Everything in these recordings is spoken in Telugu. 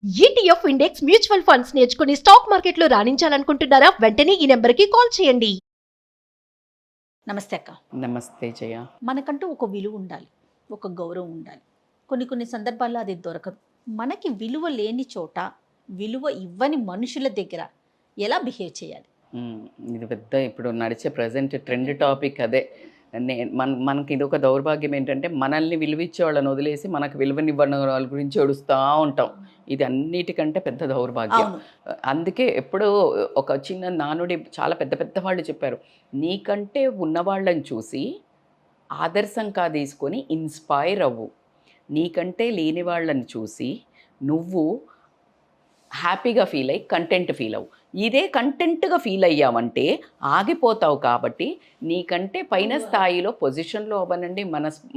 ఈటీఎఫ్ ఇండెక్స్ మ్యూచువల్ ఫండ్స్ నేర్చుకుని స్టాక్ మార్కెట్లో రాణించాలనుకుంటున్నారా? వెంటనే ఈ నెంబర్కి కాల్ చేయండి. నమస్తే అక్క. నమస్తే జయ. మనకంటూ ఒక విలువ ఉండాలి, ఒక గౌరవం ఉండాలి. కొన్ని సందర్భాల్లో అది దొరకదు. మనకి విలువ లేని చోట, విలువ ఇవ్వని మనుషుల దగ్గర ఎలా బిహేవ్ చేయాలి? ఇది పెద్ద ఇప్పుడు నడిచే ప్రజెంట్ ట్రెండ్ టాపిక్ అదే. మనకి ఇది ఒక దౌర్భాగ్యం ఏంటంటే మనల్ని విలువిచ్చే వాళ్ళని వదిలేసి మనకు విలువనివ్వని వాళ్ళ గురించి ఏడుస్తూ ఉంటాం. ఇది అన్నిటికంటే పెద్ద దౌర్భాగ్యం. అందుకే ఎప్పుడో ఒక చిన్న నానుడి చాలా పెద్ద పెద్ద వాళ్ళు చెప్పారు, నీకంటే ఉన్నవాళ్ళని చూసి ఆదర్శంగా తీసుకొని ఇన్స్పైర్ అవ్వు, నీకంటే లేని వాళ్ళని చూసి నువ్వు హ్యాపీగా ఫీల్ అయ్యి కంటెంట్ ఫీల్ అవ్వు. ఇదే కంటెంట్గా ఫీల్ అయ్యామంటే ఆగిపోతావు. కాబట్టి నీకంటే పైన స్థాయిలో పొజిషన్లో అవ్వనండి,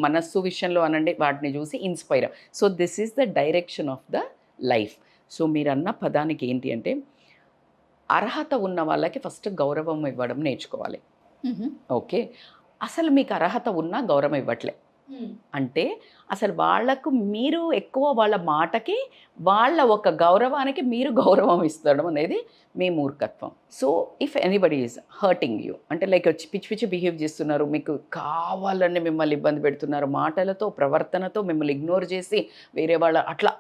మనస్సు విషయంలో అనండి, వాటిని చూసి inspire. So this is the direction of the life. So మీరు అన్న పదానికి ఏంటి అంటే, అర్హత ఉన్న వాళ్ళకి ఫస్ట్ గౌరవం ఇవ్వడం నేర్చుకోవాలి. ఓకే, అసలు మీకు అర్హత ఉన్నా గౌరవం ఇవ్వట్లే అంటే అసలు వాళ్లకు మీరు ఎక్కువ వాళ్ళ మాటకి, వాళ్ళ ఒక గౌరవానికి మీరు గౌరవం ఇస్తడం అనేది మీ మూర్ఖత్వం. So if anybody is hurting you అంటే లైక్ పిచ్చి పిచ్చి బిహేవ్ చేస్తున్నారు, మీకు కావాలని మిమ్మల్ని ఇబ్బంది పెడుతున్నారు, మాటలతో ప్రవర్తనతో మిమ్మల్ని ఇగ్నోర్ చేసి వేరే వాళ్ళ అట్లా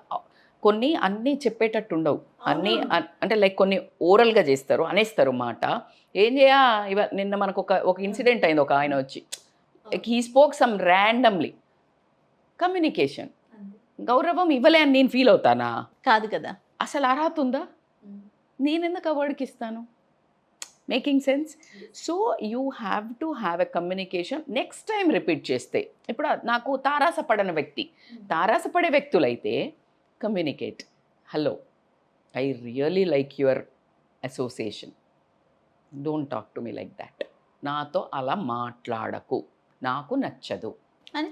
కొన్ని అన్నీ చెప్పేటట్టు ఉండవు. అన్నీ అంటే లైక్ కొన్ని ఓరల్గా చేస్తారు, అనేస్తారు మాట. ఏం చేయా నిన్న మనకు ఒక ఇన్సిడెంట్ అయింది. ఒక ఆయన వచ్చి he spoke some randomly. Communication గౌరవం ఇవ్వలే అని నేను ఫీల్ అవుతానా? కాదు కదా. అసలు అర్హత ఉందా? నేను ఎందుకు అవార్డుకి ఇస్తాను? Making sense. So you have to have a communication. Next time repeat చేస్తే, ఇప్పుడు నాకు తారాసపడని వ్యక్తి, తారాసపడే వ్యక్తులైతే communicate. Hello, I really like your association, don't talk to me like that. నాతో అలా మాట్లాడకు, నాకు నచ్చదు అని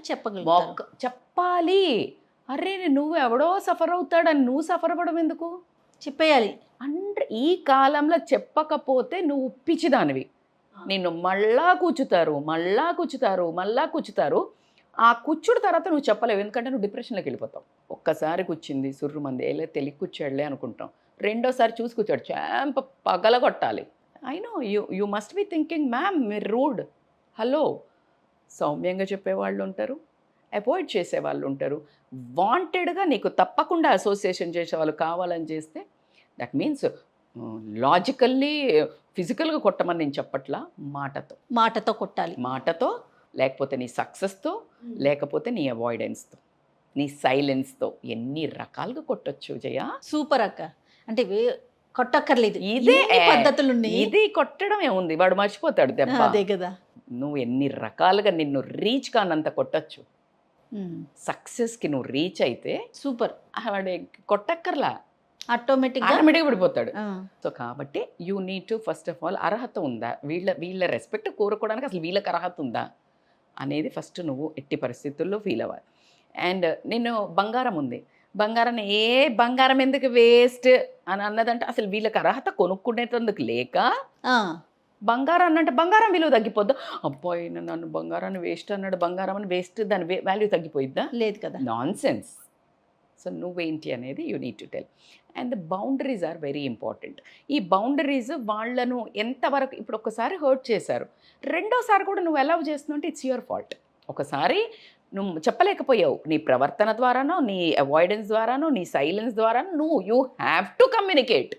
చెప్పాలి. అరే నువ్వు ఎవడో సఫర్ అవుతాడని నువ్వు సఫర్ అవ్వడం ఎందుకు? చెప్పేయాలి. అంటే ఈ కాలంలో చెప్పకపోతే నువ్వు పిచ్చిదానివి. నిన్ను మళ్ళా కూర్చుతారు. ఆ కూర్చుడు తర్వాత నువ్వు చెప్పలేవు, ఎందుకంటే నువ్వు డిప్రెషన్లోకి వెళ్ళిపోతావు. ఒక్కసారి కూర్చుంది సుర్రు మంది ఏలే తెలియ కూర్చోడలే అనుకుంటాం. రెండోసారి చూసి కూర్చోడు, చాంప పగలగొట్టాలి. I know you must be thinking, ma'am మీరు రూడ్. హలో, సౌమ్యంగా చెప్పేవాళ్ళు ఉంటారు, అవాయిడ్ చేసేవాళ్ళు ఉంటారు. వాంటెడ్గా నీకు తప్పకుండా అసోసియేషన్ చేసేవాళ్ళు కావాలని చేస్తే దట్ మీన్స్ లాజికల్లీ ఫిజికల్గా కొట్టమని నేను చెప్పట్లా, మాటతో కొట్టాలి. మాటతో, లేకపోతే నీ సక్సెస్తో, లేకపోతే నీ అవాయిడెన్స్తో, నీ సైలెన్స్తో ఎన్ని రకాలుగా కొట్టచ్చు జయ. సూపర్ అక్క. అంటే కొట్టక్కర్లేదు, ఇదే పద్ధతులు ఉన్నాయి. ఇది కొట్టడం ఏముంది, వాడు మర్చిపోతాడు దెబ్బ. అదే కదా. నువ్వు ఎన్ని రకాలుగా నిన్ను రీచ్ కానంత కొట్టచ్చు. సక్సెస్కి నువ్వు రీచ్ అయితే సూపర్, వాడు కొట్టక్కర్లా, ఆటోమేటిక్గా పడిపోతాడు. సో కాబట్టి you need to first of all అర్హత ఉందా, వీళ్ళ రెస్పెక్ట్ కోరుకోవడానికి అసలు వీళ్ళకి అర్హత ఉందా అనేది ఫస్ట్ నువ్వు ఎట్టి పరిస్థితుల్లో ఫీల్ అవ్వాలి. అండ్ నేను బంగారం ఉంది, బంగారాన్ని బంగారం ఎందుకు వేస్ట్ అని అన్నదంటే అసలు వీళ్ళకి అర్హత కొనుక్కునేందుకు లేక బంగారం అంటే బంగారం విలువ తగ్గిపోద్దా? అబ్బాయి నన్ను బంగారాన్ని వేస్ట్ అన్నాడు, బంగారం అని వేస్ట్, దాని వాల్యూ తగ్గిపోయిద్దా? లేదు కదా. Non sense. సో నువ్వేంటి అనేది you need to tell. And the boundaries are very important. ఈ బౌండరీస్ వాళ్ళను ఎంతవరకు, ఇప్పుడు ఒకసారి హర్ట్ చేశారు, రెండోసారి కూడా నువ్వు అలౌ చేస్తున్నావు అంటే ఇట్స్ యువర్ ఫాల్ట్. ఒకసారి నువ్వు చెప్పలేకపోయావు, నీ ప్రవర్తన ద్వారానో, నీ అవాయిడెన్స్ ద్వారానో, నీ సైలెన్స్ ద్వారానో యూ హ్యావ్ టు కమ్యూనికేట్.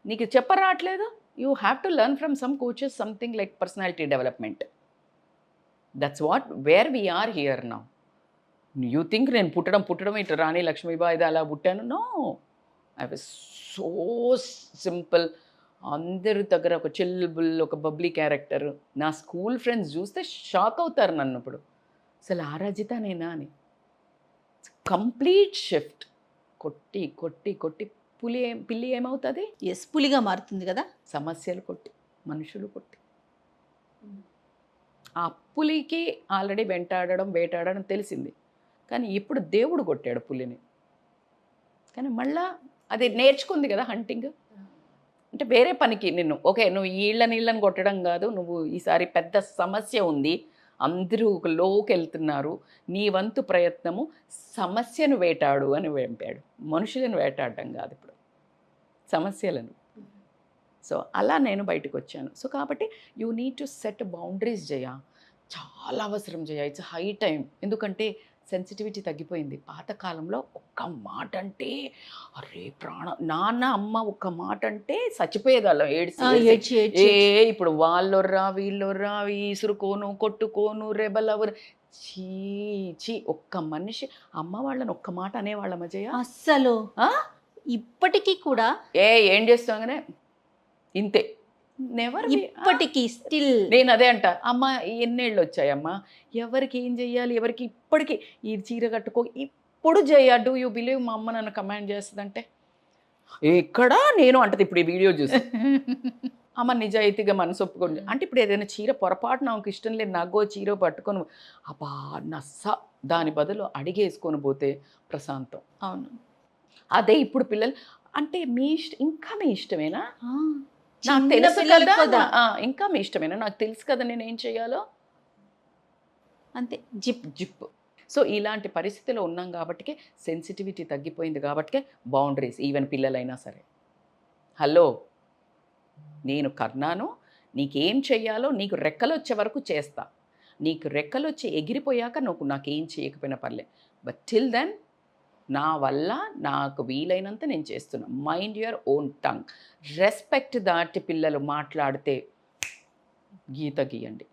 నీకు చెప్పరాట్లేదు, you have to learn from some coaches something like personality development. That's what where we are here now. You think నేను పుట్టడం ఇటు రాణి లక్ష్మీబాయి అలా పుట్టాను? No, I was so simple. అందరి దగ్గర ఒక చిల్బుల్, ఒక బబ్లీ క్యారెక్టర్. నా స్కూల్ ఫ్రెండ్స్ చూస్తే షాక్ అవుతారు నన్ను. ఇప్పుడు అసలు ఆరాజిత నేనా అని. Complete shift. కొట్టి పిల్లి ఏమవుతుంది? పులిగా మారుతుంది కదా. సమస్యలు కొట్టి, మనుషులు కొట్టి. ఆ పులికి ఆల్రెడీ వేటాడడం తెలిసింది, కానీ ఇప్పుడు దేవుడు కొట్టాడు పులిని. కానీ మళ్ళా అది నేర్చుకుంది కదా హంటింగ్. అంటే వేరే పనికి నిన్ను, ఓకే నువ్వు నీళ్ళని కొట్టడం కాదు, నువ్వు ఈసారి పెద్ద సమస్య ఉంది, అందరూ ఒక లోకి వెళ్తున్నారు, నీ వంతు ప్రయత్నము సమస్యను వేటాడు అని వెంపాడు. మనుషులను వేటాడడం కాదు ఇప్పుడు, సమస్యలను. సో అలా నేను బయటకు వచ్చాను. సో కాబట్టి you need to set boundaries Jaya, చాలా అవసరం జయ, ఇట్స్ హై టైం. ఎందుకంటే సెన్సిటివిటీ తగ్గిపోయింది. పాతకాలంలో ఒక్క మాట అంటే అరే ప్రాణం, నాన్న అమ్మ ఒక్క మాట అంటే చచ్చిపోయేదాళ్ళం ఏడ్చి. ఇప్పుడు వాళ్ళొర్రా వీళ్ళొర్రా, ఈసురుకోను కొట్టుకోను రెబలవరు, చీ ఒక్క మనిషి అమ్మ వాళ్ళని ఒక్క మాట అనేవాళ్ళ జయ. అస్సలు ఇప్పటికీ కూడా ఏం చేస్తాగానే ఇంతే, నెవర్. ఇప్పటికీ స్టిల్ నేను అదే అంట, అమ్మ ఎన్నేళ్ళు వచ్చాయమ్మా, ఎవరికి ఏం చెయ్యాలి, ఎవరికి ఇప్పటికీ ఈ చీర కట్టుకో ఇప్పుడు చెయ్య, డూ యూ బిలీవ్ మా అమ్మ నన్ను కమాండ్ చేస్తుందంటే ఎక్కడా నేను అంటది. ఇప్పుడు ఈ వీడియో చూసి అమ్మ నిజాయితీగా మనసు ఒప్పుకొని అంటే ఇప్పుడు ఏదైనా చీర పొరపాటు నాకు ఇష్టం లేదు, నాగో చీర పట్టుకొని అబ్బా నస్స, దాని బదులు అడిగేసుకొని పోతే ప్రశాంతం. అవును. అదే ఇప్పుడు పిల్లలు అంటే మీ ఇంకా మీ ఇష్టమేనా, నాకు చిన్న తెలుసు పిల్లలకు కదా, కూడా. ఇంకా మీ ఇష్టమేనా, నాకు తెలుసు కదా నేను ఏం చేయాలో, అంతే జిప్. సో ఇలాంటి పరిస్థితిలో ఉన్నాం కాబట్టి సెన్సిటివిటీ తగ్గిపోయింది కాబట్టి బౌండరీస్. ఈవెన్ పిల్లలైనా సరే, హలో నేను కర్ణాను, నీకేం చెయ్యాలో నీకు రెక్కలు వచ్చే వరకు చేస్తా, నీకు రెక్కలు వచ్చి ఎగిరిపోయాక నువ్వు నాకేం చేయకపోయినా పర్లే, బట్ టిల్ దెన్ నా వల్ల నాకు వీలైనంత నేను చేస్తున్నా. Mind your own tongue. Respect దాటి పిల్లలు మాట్లాడితే గీత గీయండి.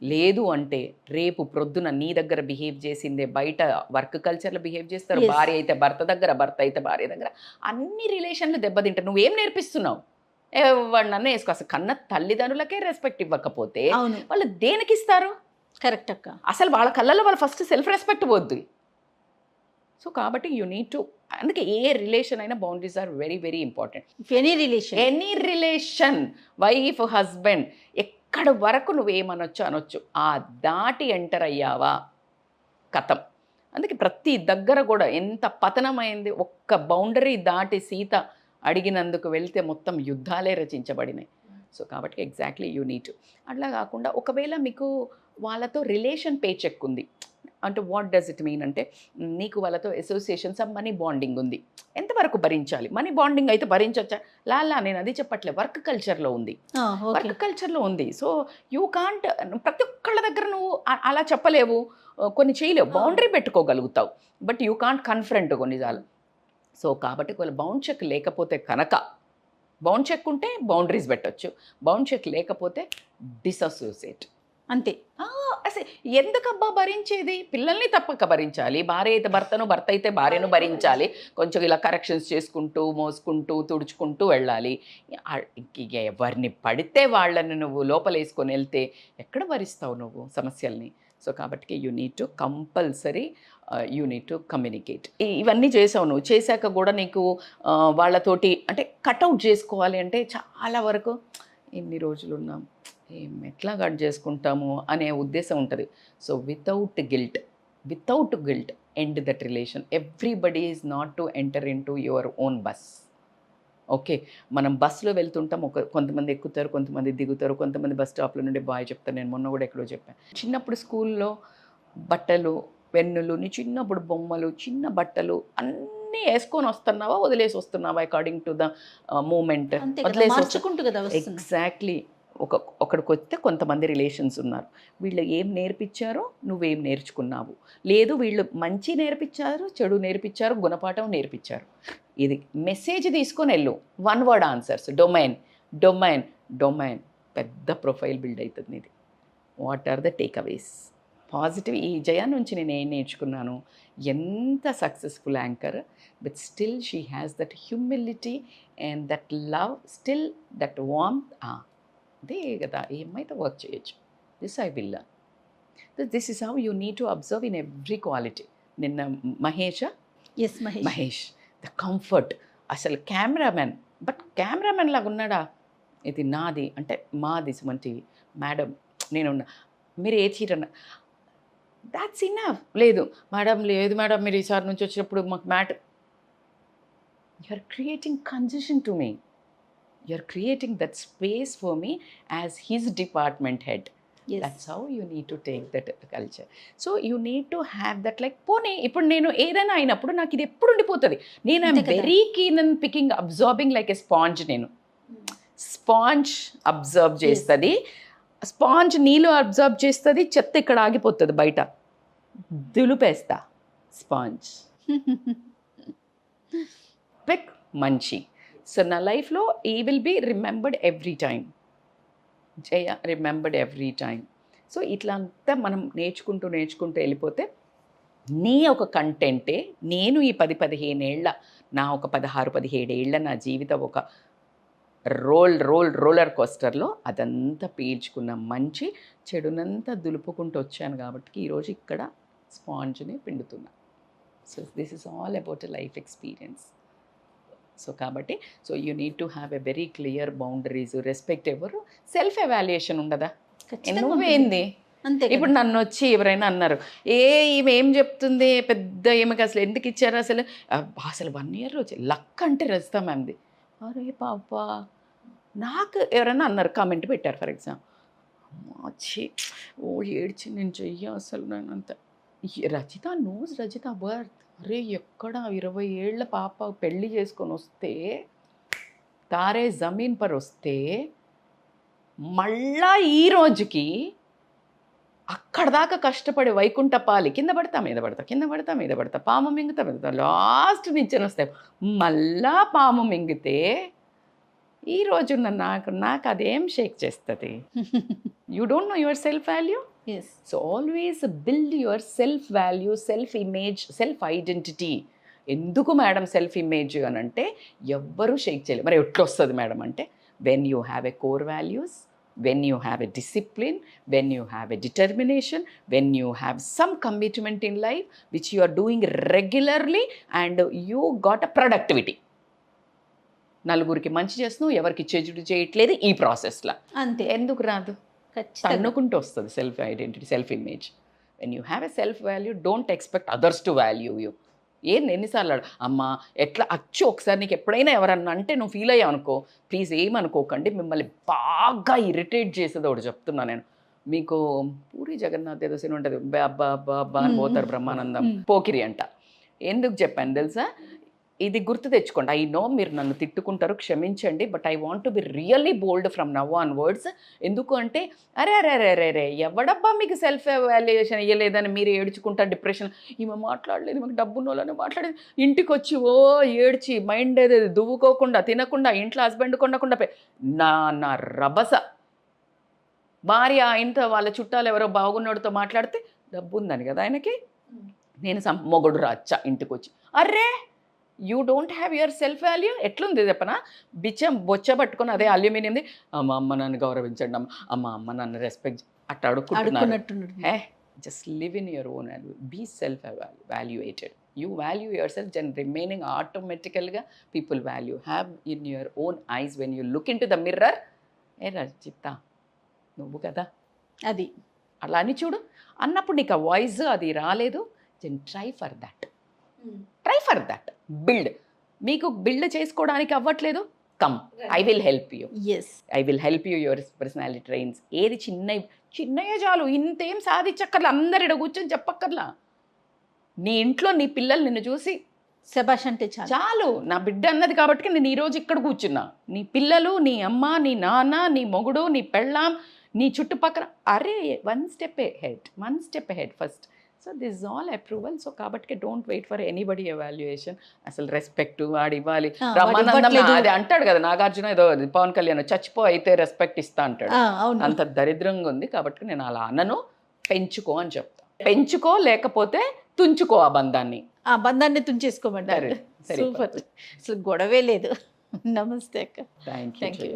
లేదు అంటే రేపు ప్రొద్దున నీ దగ్గర బిహేవ్ చేసిందే బయట వర్క్ కల్చర్లో బిహేవ్ చేస్తారు. భార్య అయితే భర్త దగ్గర, భర్త అయితే భార్య దగ్గర, అన్ని రిలేషన్లు దెబ్బతింటారు. నువ్వేం నేర్పిస్తున్నావు? ఎవరినన్నా వేసుకో. అసలు కన్న తల్లిదండ్రులకే రెస్పెక్ట్ ఇవ్వకపోతే వాళ్ళు దేనికి ఇస్తారు? కరెక్ట్ అక్క. అసలు వాళ్ళ కళ్ళల్లో వాళ్ళు ఫస్ట్ సెల్ఫ్ రెస్పెక్ట్ పోద్ది. సో కాబట్టి యూ నీడ్ టు, అందుకే ఏ రిలేషన్ అయినా boundaries are very very important. Any relation wife husband ఎక్కడ వరకు నువ్వేమనొచ్చు అనొచ్చు, ఆ దాటి ఎంటర్ అయ్యావా కథం. అందుకే ప్రతి దగ్గర కూడా ఎంత పతనమైంది, ఒక్క బౌండరీ దాటి సీత అడిగినందుకు వెళ్తే మొత్తం యుద్ధాలే రచించబడినాయి. సో కాబట్టి ఎగ్జాక్ట్లీ యూ నీడ్ టు. అట్లా కాకుండా ఒకవేళ మీకు వాళ్ళతో రిలేషన్ పేచెక్ ఉంది అంటే వాట్ డస్ ఇట్ మీన్ అంటే నీకు వాళ్ళతో అసోసియేషన్స్ ఆఫ్ మనీ బాండింగ్ ఉంది, ఎంతవరకు భరించాలి? మనీ బాండింగ్ అయితే భరించవచ్చా? లాలా నేను అది చెప్పట్లే, వర్క్ కల్చర్లో ఉంది, వర్క్ కల్చర్లో ఉంది. సో యూ కాంట్ ప్రతి ఒక్కళ్ళ దగ్గర నువ్వు అలా చెప్పలేవు, కొన్ని చేయలేవు, బౌండరీ పెట్టుకోగలుగుతావు, బట్ యూ కాంట్ కన్ఫ్రంట్ కొన్నిసార్లు. సో కాబట్టి ఒకవేళ బౌండ్ చెక్ లేకపోతే కనుక, బౌండ్ చెక్ ఉంటే బౌండరీస్ పెట్టచ్చు, బౌండ్ చెక్ లేకపోతే డిసోసియేట్ అంతే. అసలు ఎందుకబ్బా భరించేది? పిల్లల్ని తప్పక భరించాలి, భార్య అయితే భర్తను, భర్త అయితే భార్యను భరించాలి, కొంచెం ఇలా కరెక్షన్స్ చేసుకుంటూ మోసుకుంటూ తుడుచుకుంటూ వెళ్ళాలి. ఎవరిని పడితే వాళ్ళని నువ్వు లోపలేసుకొని వెళ్తే ఎక్కడ భరిస్తావు నువ్వు సమస్యల్ని? సో కాబట్టి you need to compulsory you need to communicate. ఇవన్నీ చేసావు నువ్వు, చేశాక కూడా నీకు వాళ్ళతోటి అంటే కట్అవుట్ చేసుకోవాలి అంటే చాలా వరకు ఎన్ని రోజులు ఉన్నాం, ఎట్లా కట్ చేసుకుంటాము అనే ఉద్దేశం ఉంటుంది. So without guilt end that relation. Everybody is not to enter in to your own bus. Okay, మనం బస్సులో వెళ్తుంటాం, కొంతమంది ఎక్కుతారు, కొంతమంది దిగుతారు, కొంతమంది బస్ స్టాప్లో నుండి బాయ్ చెప్తారు. నేను మొన్న కూడా ఎక్కడో చెప్పాను, చిన్నప్పుడు స్కూల్లో బట్టలు పెన్నులు, నీ చిన్నప్పుడు బొమ్మలు, చిన్న బట్టలు అన్నీ వేసుకొని వస్తున్నావా వదిలేసి వస్తున్నావా అకార్డింగ్ టు ద మూమెంట్ వదిలేసి. ఎగ్జాక్ట్లీ. ఒకడికి వస్తే కొంతమంది రిలేషన్స్ ఉన్నారు, వీళ్ళు ఏం నేర్పించారో నువ్వేం నేర్చుకున్నావు, లేదు వీళ్ళు మంచి నేర్పించారు, చెడు నేర్పించారు, గుణపాఠం నేర్పించారు. ఇది మెసేజ్ తీసుకొని వెళ్ళు. వన్ వర్డ్ ఆన్సర్స్, డొమైన్ పెద్ద ప్రొఫైల్ బిల్డ్ అవుతుంది ఇది. What are the takeaways? Positive. ఈ జయ నుంచి నేను ఏం నేర్చుకున్నాను, ఎంత successful anchor but still she has that humility and that love, still that warmth. అదే కదా, ఏమైతే వర్క్ చేయొచ్చు. This I will learn. This is how you need to observe in every quality. నిన్న మహేష్ ద కంఫర్ట్, అసలు కెమెరామెన్, బట్ కెమెరామెన్ లాగా ఉన్నాడా? ఇది నాది అంటే మాది సుమంటి మేడం, నేనున్నా, మీరు ఏ చీర, దాట్స్ ఇనఫ్. లేదు మేడం మీరు ఈసారి నుంచి వచ్చినప్పుడు మాకు matter, you are creating concession to me, you're creating that space for me as his department head. Yes. That's how you need to take that culture. So you need to have that like పోనీ ఇప్పుడు నేను ఏదైనా అయినప్పుడు నాకు ఇది ఎప్పుడు ఉండిపోతుంది. నేను ఐఎమ్ అంతే కదా. Very keen and picking absorbing like a sponge. నేను స్పాంజ్ అబ్జర్వ్ చేస్తుంది, స్పాంజ్ నీళ్ళు అబ్జర్వ్ చేస్తుంది, చెత్త ఇక్కడ ఆగిపోతుంది, బయట దులిపేస్తా స్పాంజ్. పిక్ మంచి. సో నా లైఫ్లో ఈ will be remembered every time. Jaya remembered every time. So ఇట్లా అంతా మనం నేర్చుకుంటూ వెళ్ళిపోతే నీ ఒక కంటెంటే నేను ఈ 10-15 ఏళ్ళ నా ఒక 16-17 ఏళ్ళ నా జీవితం ఒక రోలర్ కోస్టర్లో అదంతా పీల్చుకున్న మంచి చెడునంతా దులుపుకుంటూ వచ్చాను కాబట్టి ఈరోజు ఇక్కడ స్పాంజ్ని పిండుతున్నా. So this is all about a life experience. So కాబట్టి so you need to have a very clear boundaries, respect. ఎవరు సెల్ఫ్ ఎవాల్యుయేషన్ ఉండదా? నువ్వేంది అంతే. ఇప్పుడు నన్ను వచ్చి ఎవరైనా అన్నారు, ఈమె ఏం చెప్తుంది పెద్ద, ఈమెకి అసలు ఎందుకు ఇచ్చారు అసలు 1 year వచ్చి లక్ అంటే రజిత మ్యామ్ది. అరే పాప, నాకు ఎవరైనా అన్నారు, కామెంట్ పెట్టారు ఫర్ ఎగ్జాంపుల్, వచ్చి ఏడ్చి నేను చెయ్య అసలు నేను అంత. Rajitha knows Rajitha worth. అరే ఎక్కడ 20 ఏళ్ళ పాప పెళ్ళి చేసుకొని వస్తే, తారే జమీన్ పర్ వస్తే, మళ్ళా ఈ రోజుకి అక్కడ దాకా కష్టపడి వైకుంఠపాలి కింద పడతా మీద పడతా పాము మింగుతా లాస్ట్ నుంచి వస్తాయి, మళ్ళా పాము మింగితే ఈరోజు నాకు అదేం షేక్ చేస్తుంది. You don't know your self value. Yes. So always build your self value, self image, self identity. ఎందుకు మేడం సెల్ఫ్ ఇమేజ్ అని అంటే ఎవ్వరూ షేక్ చేయలేదు. మరి ఎట్లా వస్తుంది మేడం అంటే, when you have a core values, when you have a discipline, when you have a determination, when you have some commitment in life which you are doing regularly and you got a productivity. నలుగురికి మంచి చేస్తున్నావు, ఎవరికి చెడు చేయట్లేదు ఈ ప్రాసెస్లో. అంతే. ఎందుకు రాదు? తన్నుకుంటూ వస్తుంది self identity, self image. When you have a self value, don't expect others to value you. ఎన్నిసార్లు అమ్మా ఎట్లా అచ్చు ఒకసారి నీకు ఎప్పుడైనా ఎవరన్నా అంటే నువ్వు ఫీల్ అయ్యావు అనుకో, ప్లీజ్ ఏమనుకోకండి, మిమ్మల్ని బాగా ఇరిటేట్ చేసేది ఒకటి చెప్తున్నా నేను మీకు. పూరి జగన్నాథ్ ఏదో సినిమా ఉంటుంది, అబ్బా అబ్బా అబ్బా అని పోతారు బ్రహ్మానందం, పోకిరి అంట. ఎందుకు చెప్పాను తెలుసా? ఇది గుర్తు తెచ్చుకోండి. ఐ నో మీరు నన్ను తిట్టుకుంటారు, క్షమించండి, but I want to be really bold from now on words. ఎందుకు అంటే అరే ఎవడబ్బా మీకు సెల్ఫ్ వాల్యుయేషన్ ఇవ్వలేదని మీరు ఏడ్చుకుంటా డిప్రెషన్, ఈమె మాట్లాడలేదు, మాకు డబ్బున్న వాళ్ళని మాట్లాడేది, ఇంటికి వచ్చి ఏడ్చి మైండ్ ఏది దువ్వుకోకుండా తినకుండా ఇంట్లో హస్బెండ్ కొనకుండా నా రభస భార్య ఇంత వాళ్ళ చుట్టాలు ఎవరో బాగున్నోడితో మాట్లాడితే డబ్బు ఉందని కదా ఆయనకి, నేను మొగుడు రాచ్చా ఇంటికి వచ్చి, array you don't have your self value. ఎట్లుంది చెప్పనా? బొచ్చ పట్టుకొని అదే అల్యూమినియంది, అమ్మ నన్ను గౌరవించండి, అమ్మ నన్ను రెస్పెక్ట్ అట్లా అడుగుతున్నారు. Just live in your own value, be self valuated. You value your self and remaining ఆటోమేటికల్గా people value. Have in your own eyes when you look in to the mirror, ఏ రజిత నువ్వు కదా అది అలా అని చూడు అన్నప్పుడు నీకు ఆ వాయిస్ అది రాలేదు, then try for that. Build. మీకు బిల్డ్ చేసుకోవడానికి అవ్వట్లేదు, come, I will help you. I will help you your personality trains. ఏది చిన్నయే చాలు, ఇంతేం సాధించక్కర్లా, అందరిడ కూర్చొని చెప్పక్కర్లా. నీ ఇంట్లో నీ పిల్లలు నిన్ను చూసి శబాష్ అంటే చాలు, నా బిడ్డ అన్నది కాబట్టి నేను ఈరోజు ఇక్కడ కూర్చున్నా. నీ పిల్లలు, నీ అమ్మ, నీ నాన్న, నీ మొగుడు, నీ పెళ్ళాం, నీ చుట్టుపక్కల, అరే one step head first. So this all approval. So కాబట్టి don't wait for anybody evaluation. అసలు రెస్పెక్ట్ వాడు ఇవ్వాలి. బ్రహ్మానందం అది అంటాడు కదా, నాగార్జున ఏదో పవన్ కళ్యాణ్, చచ్చిపో అయితే రెస్పెక్ట్ ఇస్తా అంటాడు. అంత దరిద్రంగా ఉంది కాబట్టి నేను అలా అన్నను. పెంచుకో అని చెప్తా. పెంచుకో, లేకపోతే తుంచుకో ఆ బంధాన్ని తుంచేసుకోమంటారు. సూపర్, అసలు గొడవే లేదు. నమస్తే అక్క. Thank you.